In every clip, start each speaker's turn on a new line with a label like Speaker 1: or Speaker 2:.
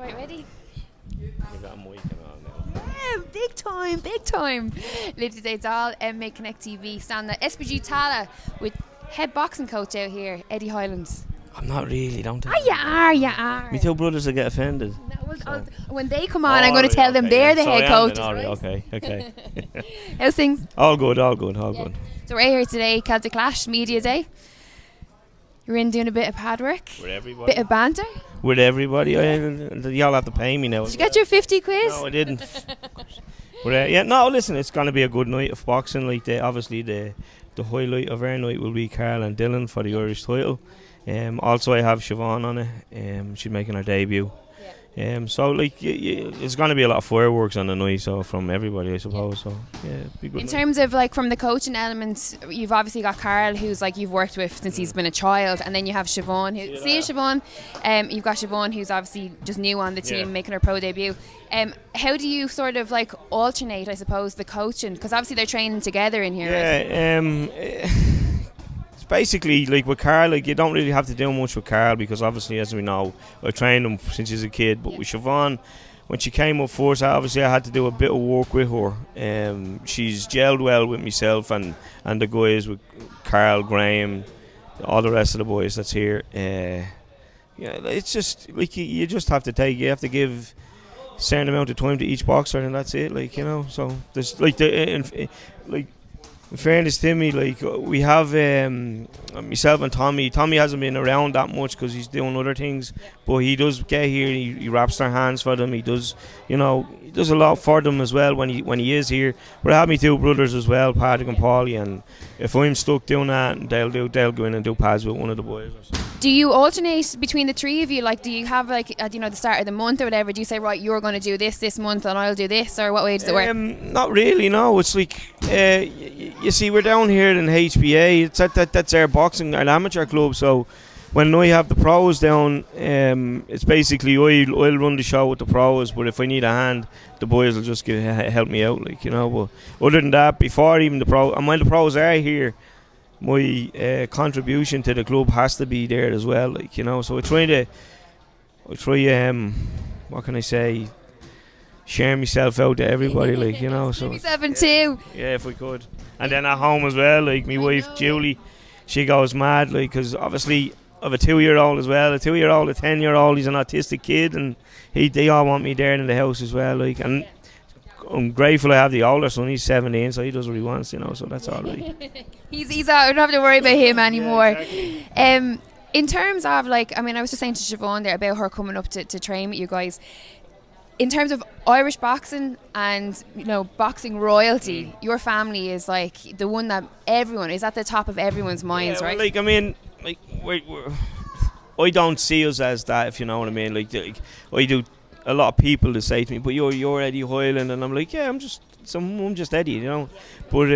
Speaker 1: Right, ready?
Speaker 2: You got a mic and all now.
Speaker 1: Yeah, big time, big time. Lydia Des Dolles, MMA Connect TV, stand at SBG Tallaght with head boxing coach out here, Eddie Hyland.
Speaker 2: I'm not really, don't I?
Speaker 1: Oh, you are.
Speaker 2: Me two brothers will get offended.
Speaker 1: No, well,
Speaker 2: So.
Speaker 1: when they come on, I'm going to tell them they're the head coaches. Right?
Speaker 2: Okay.
Speaker 1: How's things?
Speaker 2: All good.
Speaker 1: So we're here today, Celtic Clash Media Day. You're in doing a bit of pad work,
Speaker 2: With everybody.
Speaker 1: bit of banter.
Speaker 2: With everybody. Y'all have to pay me now.
Speaker 1: Did you get your 50 quiz?
Speaker 2: No, I didn't. But listen, it's going to be a good night of boxing. Like obviously the highlight of our night will be Carl and Dylan for the Irish title. Also I have Siobhan on it. She's making her debut. So like it's going to be a lot of fireworks on the night, so from everybody I suppose. So be good.
Speaker 1: In terms of like from the coaching elements, you've obviously got Carl, who's like you've worked with since he's been a child, and then you have Siobhan, you've got Siobhan, who's obviously just new on the team, making her pro debut. How do you sort of like alternate, I suppose, the coaching, because obviously they're training together in here?
Speaker 2: It's basically like with Carl, like you don't really have to do much with Carl because obviously, as we know, I trained him since he's a kid. But with Siobhan, when she came up first, obviously I had to do a bit of work with her. She's gelled well with myself and the guys, with Carl, Graham, all the rest of the boys that's here. It's just like you just have to give a certain amount of time to each boxer, and that's it. Like so there's like in fairness to me, like we have myself and Tommy. Tommy hasn't been around that much because he's doing other things, but he does get here. He wraps their hands for them. He does, he does a lot for them as well when he is here. But I have my two brothers as well, Patrick and Paulie, and if I'm stuck doing that, they'll go in and do pads with one of the boys.
Speaker 1: Do you alternate between the three of you? Like, do you have like at the start of the month or whatever? Do you say, right, you're going to do this month and I'll do this, or what way does it work?
Speaker 2: Not really. No, it's like you see, we're down here in HBA. That's our boxing, our amateur club. So when I have the pros down, it's basically I'll run the show with the pros. But if I need a hand, the boys will just help me out. But other than that, before even the pro, and when the pros are here, my contribution to the club has to be there as well. So I try what can I say? Share myself out to everybody, so
Speaker 1: myself in two.
Speaker 2: Yeah, if we could. And then at home as well, like my wife Julie, she goes mad, because obviously I have a 2-year-old as well, a 2-year-old, a 10-year-old. He's an autistic kid, and they all want me there in the house as well, and I'm grateful I have the older son. He's 17, so he does what he wants, so that's all right.
Speaker 1: he's out. I don't have to worry about him anymore.
Speaker 2: Yeah, exactly.
Speaker 1: In terms of I was just saying to Siobhan there about her coming up to train with you guys. In terms of Irish boxing and boxing royalty, your family is like the one that everyone is at the top of everyone's minds, right?
Speaker 2: I don't see us as that, if you know what I mean. I do. A lot of people that say to me, "But you're Eddie Hyland," and I'm like, "Yeah, I'm just Eddie," But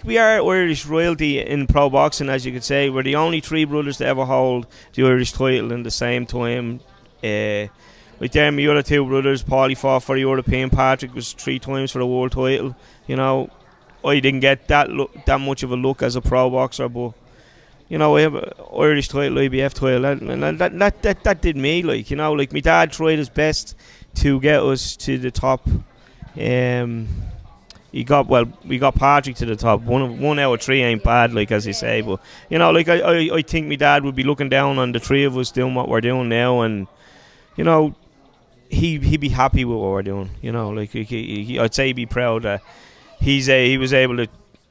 Speaker 2: we are Irish royalty in pro boxing, as you could say. We're the only 3 brothers to ever hold the Irish title in the same time. Like there, my other 2 brothers, Paulie fought for the European, Patrick was 3 times for the world title. I didn't get that much of a look as a pro boxer, but I have an Irish title, IBF title, and that did me. Like my dad tried his best to get us to the top. We got Patrick to the top. One out of 3 ain't bad, as they say. But I think my dad would be looking down on the 3 of us doing what we're doing now, and he'd be happy with what we're doing. I'd say he'd be proud that he was able to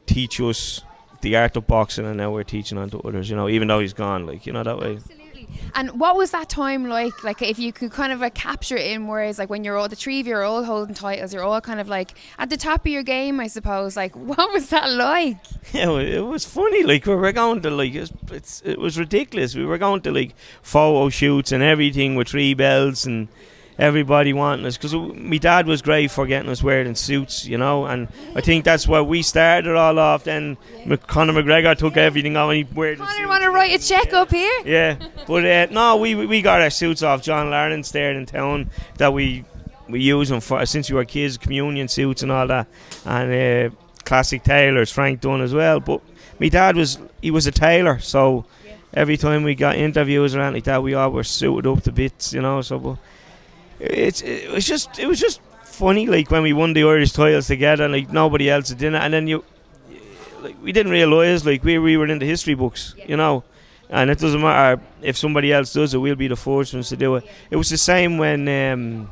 Speaker 2: teach us the art of boxing, and now we're teaching on to others, even though he's gone, that way.
Speaker 1: Absolutely. And what was that time like if you could kind of capture it in words, when you're all, the 3 of you are all holding titles, you're all kind of at the top of your game, I suppose, what was that like?
Speaker 2: Yeah, it was funny, we were going to it was ridiculous. We were going to photo shoots and everything with 3 belts and everybody wanting us, because my dad was great for getting us wearing suits, and I think that's where we started all off. Then Conor McGregor took everything on and he wore the suit.
Speaker 1: Conor, want to write a check up here?
Speaker 2: Yeah, but no, we got our suits off John Lawrence there in town that we use them for since we were kids, communion suits and all that, and classic tailors, Frank Dunn as well. But my dad was a tailor, so every time we got interviews or anything like that, we all were suited up to bits, you know. So, but it was just funny, like when we won the Irish titles together, and like nobody else had done it, and then we didn't realise like we were in the history books, you know. And it doesn't matter if somebody else does it, we'll be the first ones to do it. It was the same when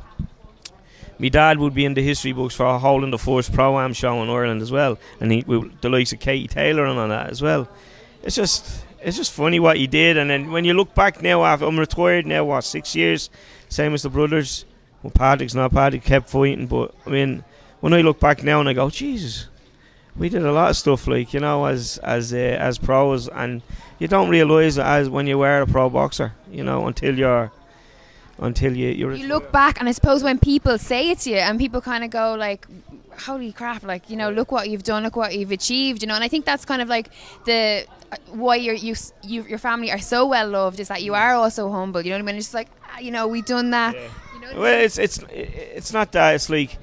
Speaker 2: my dad would be in the history books for holding the first Pro-Am show in Ireland as well, and the likes of Katie Taylor and all that as well. It's just funny what he did. And then when you look back now, I'm retired now, 6 years, same as the brothers. Well, Patrick kept fighting, but I mean, when I look back now and I go, Jesus, we did a lot of stuff, like, you know, as pros, and you don't realise it as when you were a pro boxer, you know, until you
Speaker 1: look back. And I suppose when people say it to you, and people kind of go like, holy crap, like, you know, look what you've done, look what you've achieved, you know. And I think that's kind of like the why your family are so well loved, is that you are also humble, you know what I mean? It's just like, you know, we've done that.
Speaker 2: Yeah.
Speaker 1: You know
Speaker 2: well, I mean? It's not that. It's like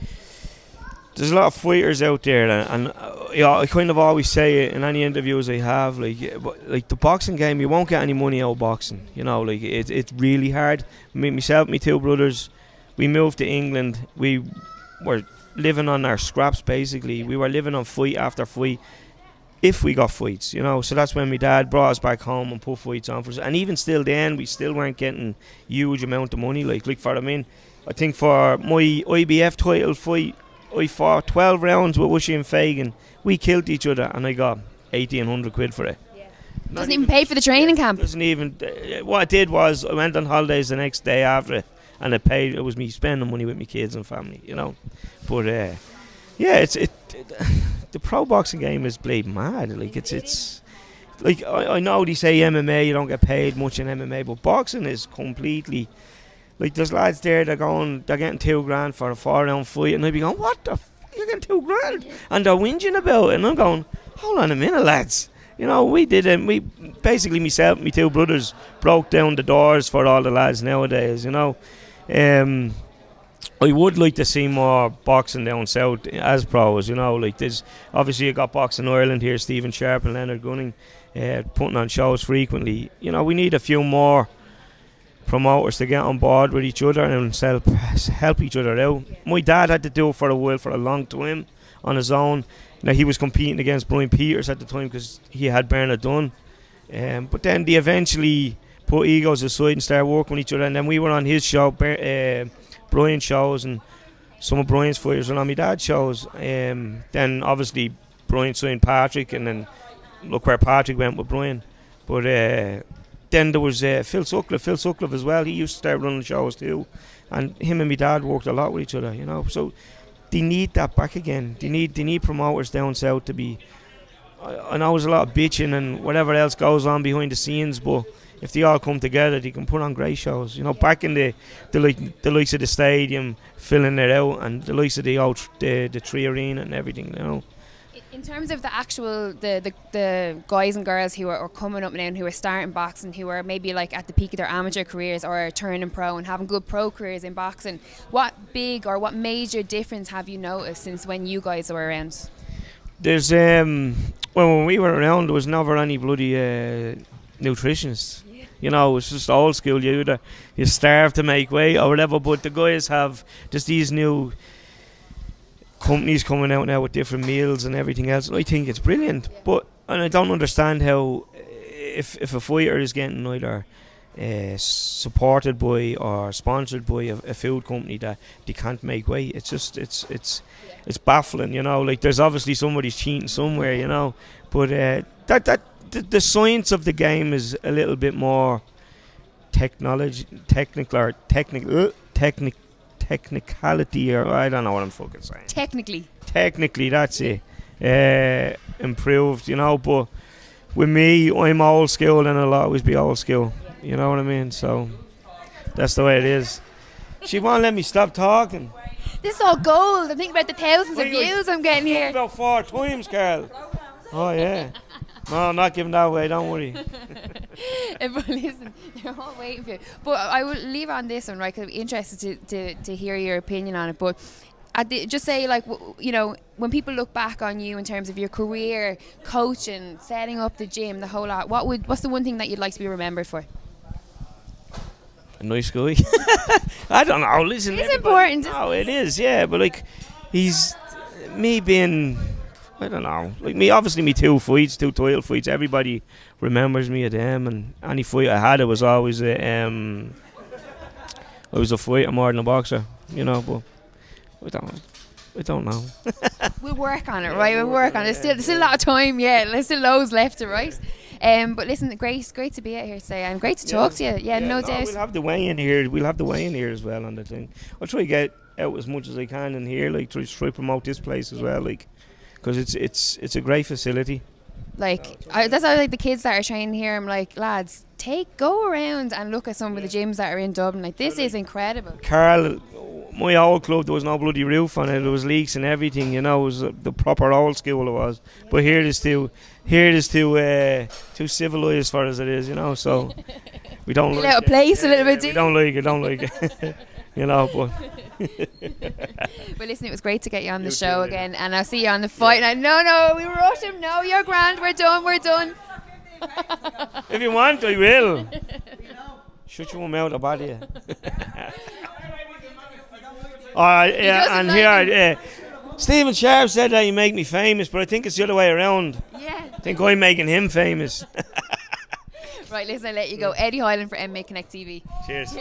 Speaker 2: there's a lot of fighters out there, and I kind of always say it in any interviews I have, like the boxing game, you won't get any money out of boxing, you know. Like it's really hard. Myself, my two brothers, we moved to England. We were living on our scraps, basically. We were living on fight after fight, if we got fights, you know. So that's when my dad brought us back home and put fights on for us. And even still then, we still weren't getting huge amount of money. Like I think for my IBF title fight, I fought 12 rounds with Wishy and Fagan. We killed each other, and I got 1,800 quid for it. Yeah.
Speaker 1: Doesn't even pay for the training camp.
Speaker 2: Doesn't even. What I did was I went on holidays the next day after it, and it was me spending money with my kids and family, you know. But yeah, the pro boxing game is bleeding mad. Like it's like I know they say MMA, you don't get paid much in MMA, but boxing is completely. Like, there's lads there, they're getting $2,000 for a 4-round fight, and I'd be going, what the f***, you're getting $2,000? And they're whinging about it, and I'm going, hold on a minute, lads. You know, we basically, myself and my two brothers broke down the doors for all the lads nowadays, you know. I would like to see more boxing down south as pros, you know. Like, there's, obviously you got Boxing Ireland here, Stephen Sharp and Leonard Gunning, putting on shows frequently. You know, we need a few more promoters to get on board with each other and help each other out. My dad had to do it for a while, for a long time, on his own. You know, he was competing against Brian Peters at the time because he had Bernard Dunn. But then they eventually put egos aside and started working with each other. And then we were on his show, Brian's shows, and some of Brian's fighters were on my dad's shows. Then obviously Brian signed Patrick, and then look where Patrick went with Brian. But then there was Phil Sutcliffe as well. He used to start running shows too, and him and my dad worked a lot with each other, you know. So they need that back again. They need promoters down south to be. I know there's a lot of bitching and whatever else goes on behind the scenes, but if they all come together, they can put on great shows. You know, back in the likes of the stadium, filling it out, and the likes of the Tree Arena and everything, you know.
Speaker 1: In terms of the actual the guys and girls who are coming up now and who are starting boxing, who are maybe like at the peak of their amateur careers or turning pro and having good pro careers in boxing, what big or what major difference have you noticed since when you guys were around?
Speaker 2: There's when we were around, there was never any bloody nutritionists. Yeah. You know, it's just old school. You starve to make weight or whatever. But the guys have just these new companies coming out now with different meals and everything else. And I think it's brilliant. And I don't understand how if a fighter is getting either supported by or sponsored by a food company that they can't make weight. It's just it's baffling, you know. Like, there's obviously somebody's cheating somewhere, you know. But the science of the game is a little bit more technicality, or I don't know what I'm fucking saying. Technically, that's it. Improved, you know. But with me, I'm old school, and I'll always be old school. You know what I mean? So that's the way it is. She won't let me stop talking.
Speaker 1: This is all gold. I'm thinking about the thousands of views I'm getting here.
Speaker 2: About 4 times, Carl. Oh yeah. No, I'm not giving that away. Don't worry.
Speaker 1: But listen, they're all waiting for you. But I will leave on this one, right? Because I'm interested to hear your opinion on it. But just say, like, you know, when people look back on you in terms of your career, coaching, setting up the gym, the whole lot, what's the one thing that you'd like to be remembered for?
Speaker 2: A nice guy. I don't know. Listen,
Speaker 1: it's important.
Speaker 2: No, it is. Yeah, but like, he's me being. I don't know. Like me, obviously, me two title fights. Everybody remembers me of them, and any fight I had, it was always a fighter more than a boxer, you know. But I don't know.
Speaker 1: We'll work on it, right? We'll work on it. There's still a lot of time. Yeah, there's still loads left to write. But listen, great to be out here today, and great to talk to you. Yeah, no doubt.
Speaker 2: We'll have the weigh in here. We'll have the weigh in here as well on the thing. I'll try to get out as much as I can in here, like try to promote this place as well, like. Because it's a great facility. Like
Speaker 1: that's how, like, the kids that are training here, I'm like, lads, go around and look at some of the gyms that are in Dublin. Like, this is incredible.
Speaker 2: Carl, my old club, there was no bloody roof on it. There was leaks and everything. You know, it was the proper old school it was. But here it is too civilised as far as it is. You know, so we don't like
Speaker 1: out of place a little bit.
Speaker 2: We don't like it. You know, but.
Speaker 1: Well, listen, it was great to get you on the show again, and I'll see you on the fight. And no, we rush him. No, you're grand. We're done.
Speaker 2: If you want, I will. Shut your mouth about you. And here, Stephen Sharp said that you make me famous, but I think it's the other way around.
Speaker 1: Yeah.
Speaker 2: I think I'm making him famous.
Speaker 1: Right, listen, I'll let you go. Eddie Hyland for MMA Connect TV.
Speaker 2: Cheers.